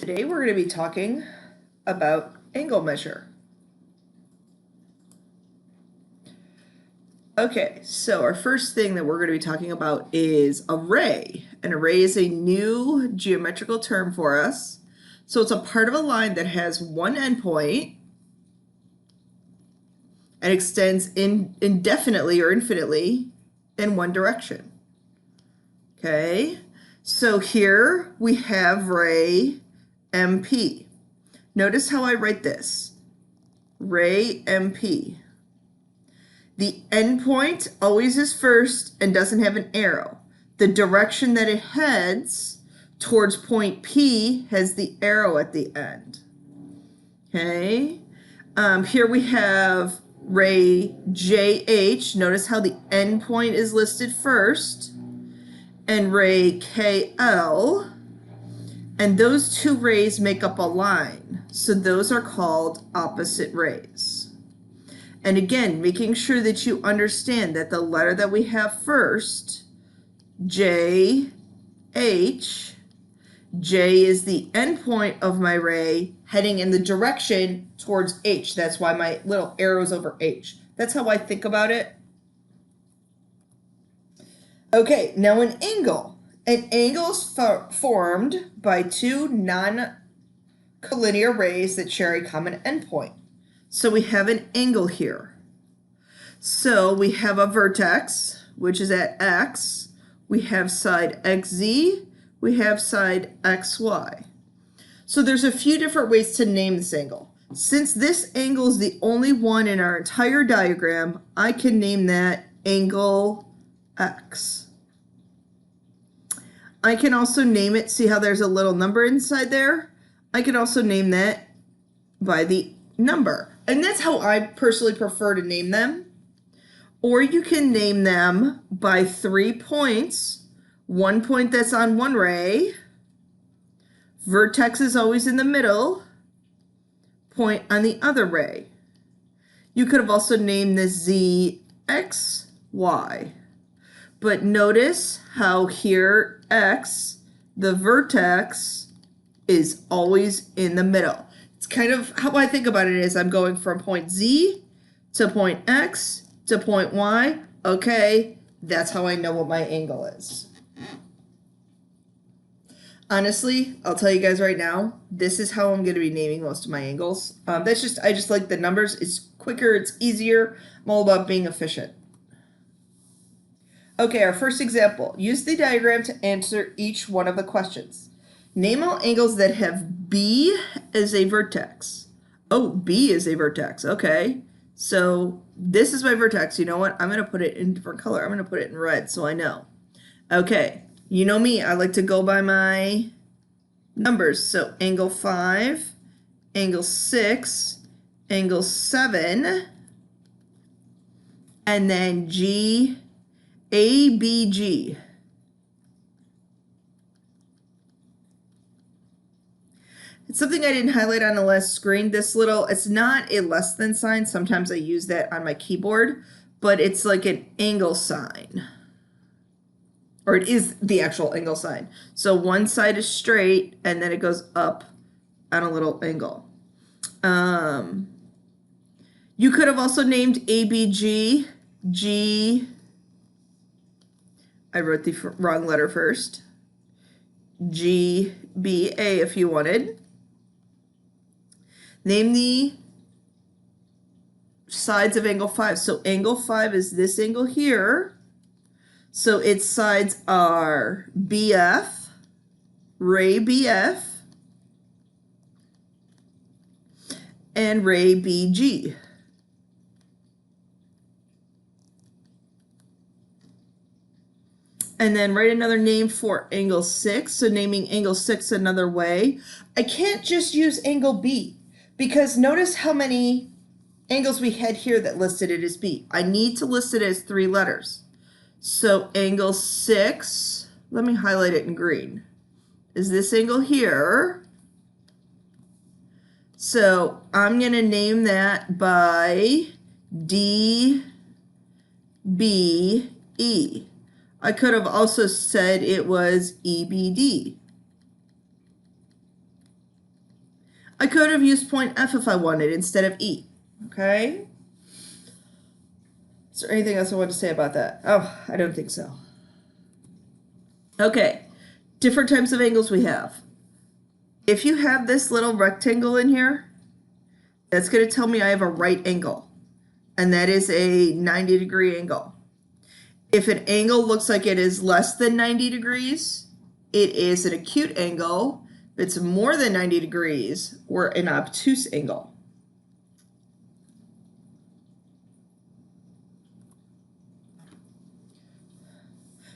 Today we're going to be talking about angle measure. Okay, so our first thing that we're going to be talking about is array. An array is a new geometrical term for us. So it's a part of a line that has one endpoint and extends indefinitely or infinitely in one direction. Okay, so here we have ray MP. Notice how I write this, ray MP. The endpoint always is first and doesn't have an arrow. The direction that it heads towards point P has the arrow at the end. Okay, here we have ray JH. Notice how the endpoint is listed first, and ray KL. And those two rays make up a line. So those are called opposite rays. And again, making sure that you understand that the letter that we have first, J, H, J is the endpoint of my ray heading in the direction towards H. That's why my little arrow's over H. That's how I think about it. Okay, now an angle. An angle is formed by two non-collinear rays that share a common endpoint. So we have an angle here. So we have a vertex, which is at X. We have side XZ. We have side XY. So there's a few different ways to name this angle. Since this angle is the only one in our entire diagram, I can name that angle X. I can also name it, see how there's a little number inside there? I can also name that by the number. And that's how I personally prefer to name them. Or you can name them by 3 points. One point that's on one ray. Vertex is always in the middle. Point on the other ray. You could have also named this Z, X, Y. But notice how here X, the vertex, is always in the middle. It's kind of how I think about it is I'm going from point Z to point X to point Y. Okay, that's how I know what my angle is. Honestly, I'll tell you guys right now, this is how I'm going to be naming most of my angles. I just like the numbers. It's quicker, it's easier. I'm all about being efficient. Okay, our first example. Use the diagram to answer each one of the questions. Name all angles that have B as a vertex. Oh, B is a vertex. Okay, so this is my vertex. You know what? I'm going to put it in a different color. I'm going to put it in red so I know. Okay, you know me. I like to go by my numbers. So angle 5, angle 6, angle 7, and then G, ABG. It's something I didn't highlight on the last screen. This little, it's not a less than sign. Sometimes I use that on my keyboard, but it's like an angle sign. Or it is the actual angle sign. So one side is straight and then it goes up on a little angle. You could have also named ABG, G, I wrote the wrong letter first. GBA if you wanted. Name the sides of angle 5. So angle 5 is this angle here. So its sides are BF, ray BF, and ray BG. And then write another name for angle 6. So naming angle 6 another way. I can't just use angle B because notice how many angles we had here that listed it as B. I need to list it as 3 letters. So angle 6, let me highlight it in green, is this angle here. So I'm going to name that by D, B, E. I could have also said it was EBD. I could have used point F if I wanted instead of E, okay? Is there anything else I want to say about that? Oh, I don't think so. Okay, different types of angles we have. If you have this little rectangle in here, that's going to tell me I have a right angle, and that is a 90-degree angle. If an angle looks like it is less than 90 degrees, it is an acute angle. If it's more than 90 degrees, or an obtuse angle.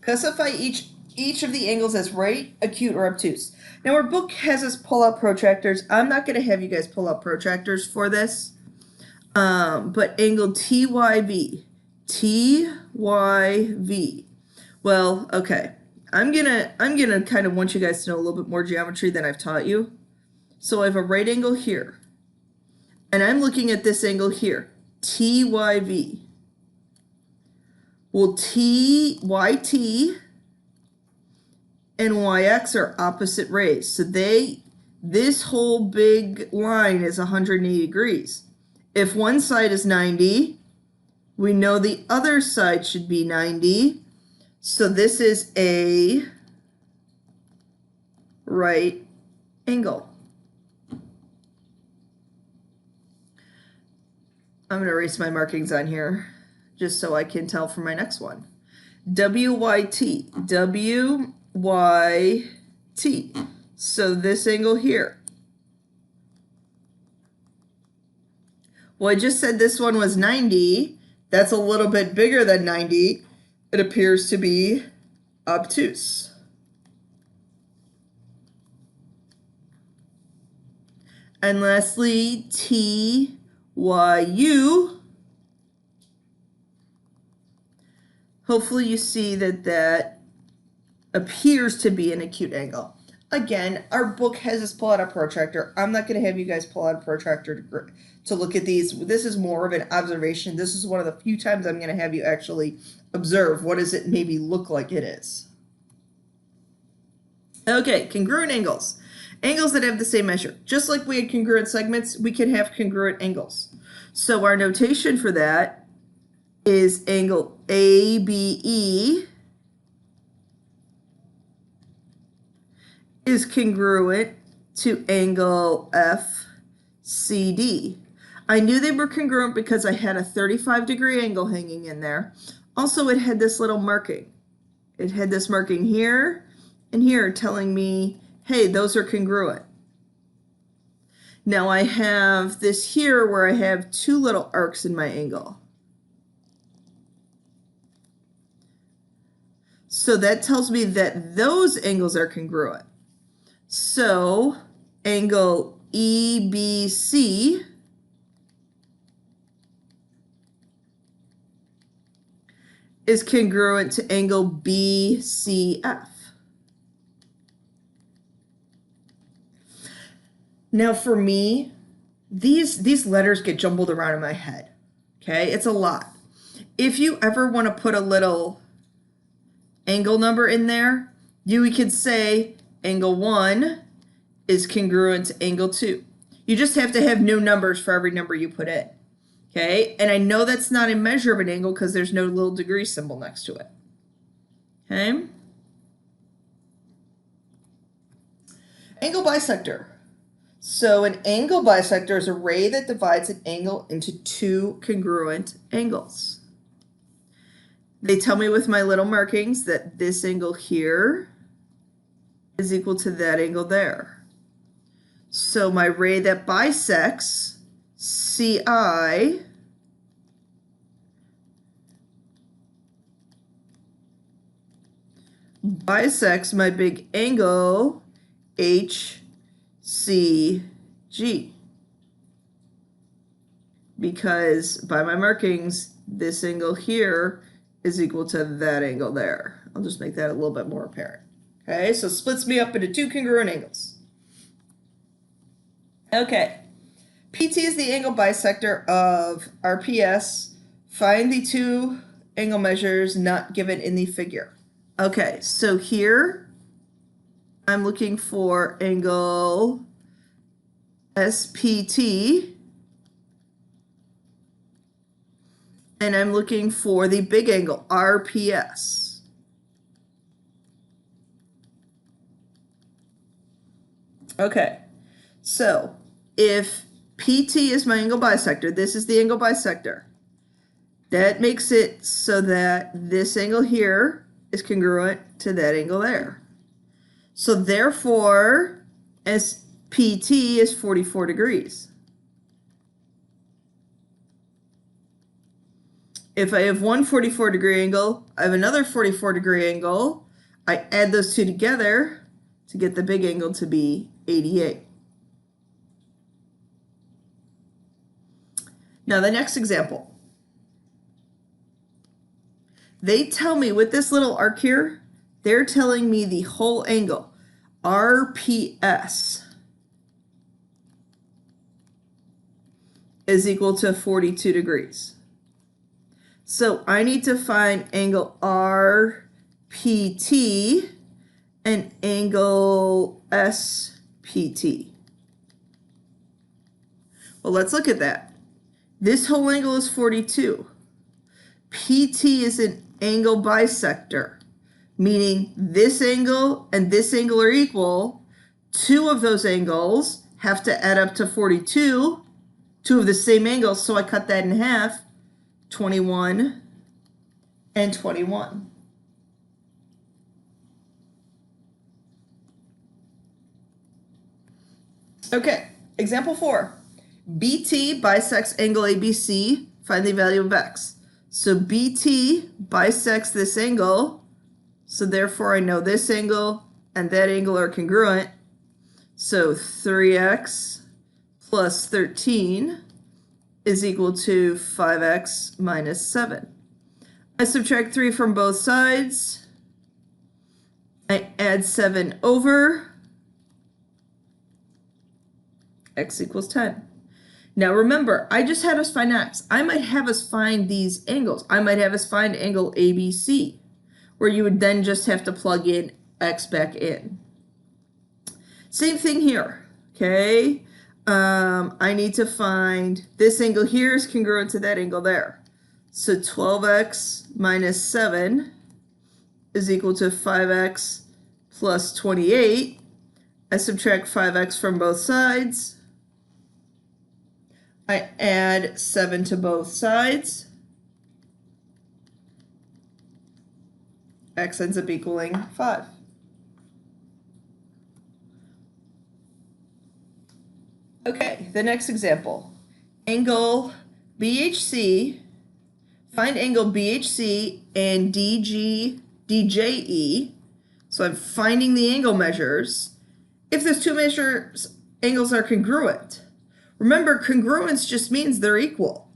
Classify each of the angles as right, acute, or obtuse. Now our book has us pull out protractors. I'm not going to have you guys pull out protractors for this, but angle TYV. TYV. Well, okay. I'm gonna kind of want you guys to know a little bit more geometry than I've taught you. So I have a right angle here, and I'm looking at this angle here, TYV. Well, YT and YX are opposite rays. So this whole big line is 180 degrees. If one side is 90, we know the other side should be 90. So this is a right angle. I'm going to erase my markings on here just so I can tell for my next one. WYT. WYT. So this angle here. Well, I just said this one was 90. That's a little bit bigger than 90. It appears to be obtuse. And lastly, TYU. Hopefully you see that that appears to be an acute angle. Again, our book has us pull out a protractor. I'm not going to have you guys pull out a protractor to look at these. This is more of an observation. This is one of the few times I'm going to have you actually observe what does it maybe look like it is. Okay, congruent angles. Angles that have the same measure. Just like we had congruent segments, we can have congruent angles. So our notation for that is angle ABE is congruent to angle FCD. I knew they were congruent because I had a 35-degree angle hanging in there. Also, it had this little marking. It had this marking here and here telling me, hey, those are congruent. Now I have this here where I have two little arcs in my angle. So that tells me that those angles are congruent. So angle EBC is congruent to angle BCF. Now for me, these letters get jumbled around in my head. Okay, it's a lot. If you ever want to put a little angle number in there, you could say angle 1 is congruent to angle 2. You just have to have new numbers for every number you put in. Okay, and I know that's not a measure of an angle because there's no little degree symbol next to it. Okay. Angle bisector. So an angle bisector is a ray that divides an angle into two congruent angles. They tell me with my little markings that this angle here is equal to that angle there. So my ray that bisects CI bisects my big angle HCG, because by my markings this angle here is equal to that angle there. I'll just make that a little bit more apparent. Okay, so it splits me up into two congruent angles. Okay, PT is the angle bisector of RPS. Find the two angle measures not given in the figure. Okay, so here I'm looking for angle SPT, and I'm looking for the big angle, RPS. Okay, so if PT is my angle bisector, this is the angle bisector. That makes it so that this angle here is congruent to that angle there. So therefore, SPT is 44 degrees. If I have one 44-degree angle, I have another 44-degree angle. I add those two together to get the big angle to be 88. Now the next example. They tell me with this little arc here, they're telling me the whole angle, RPS, is equal to 42 degrees. So I need to find angle RPT and angle SPT. Well, let's look at that. This whole angle is 42. PT is an angle bisector, meaning this angle and this angle are equal. Two of those angles have to add up to 42, two of the same angles, so I cut that in half, 21 and 21. Okay, example 4. BT bisects angle ABC, find the value of x. So BT bisects this angle, so therefore I know this angle and that angle are congruent. So 3x plus 13 is equal to 5x minus 7. I subtract 3 from both sides. I add 7 over. X equals 10. Now remember, I just had us find x. I might have us find these angles. I might have us find angle ABC, where you would then just have to plug in x back in. Same thing here, okay? I need to find this angle here is congruent to that angle there. So 12x minus 7 is equal to 5x plus 28. I subtract 5x from both sides. I add 7 to both sides. X ends up equaling 5. Okay, the next example. Angle BHC, find angle BHC and DJE. So I'm finding the angle measures. If those two angles are congruent. Remember, congruence just means they're equal.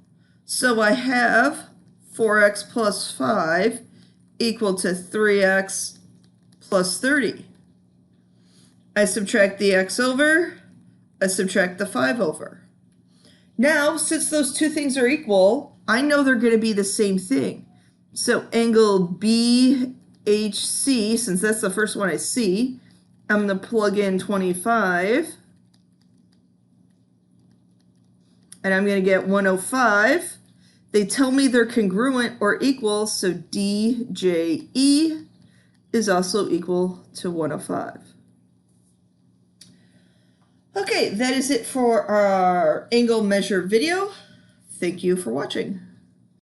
So I have 4x plus 5 equal to 3x plus 30. I subtract the x over. I subtract the 5 over. Now, since those two things are equal, I know they're going to be the same thing. So angle BHC, since that's the first one I see, I'm going to plug in 25. And I'm going to get 105. They tell me they're congruent or equal, so DJE is also equal to 105. Okay, that is it for our angle measure video. Thank you for watching.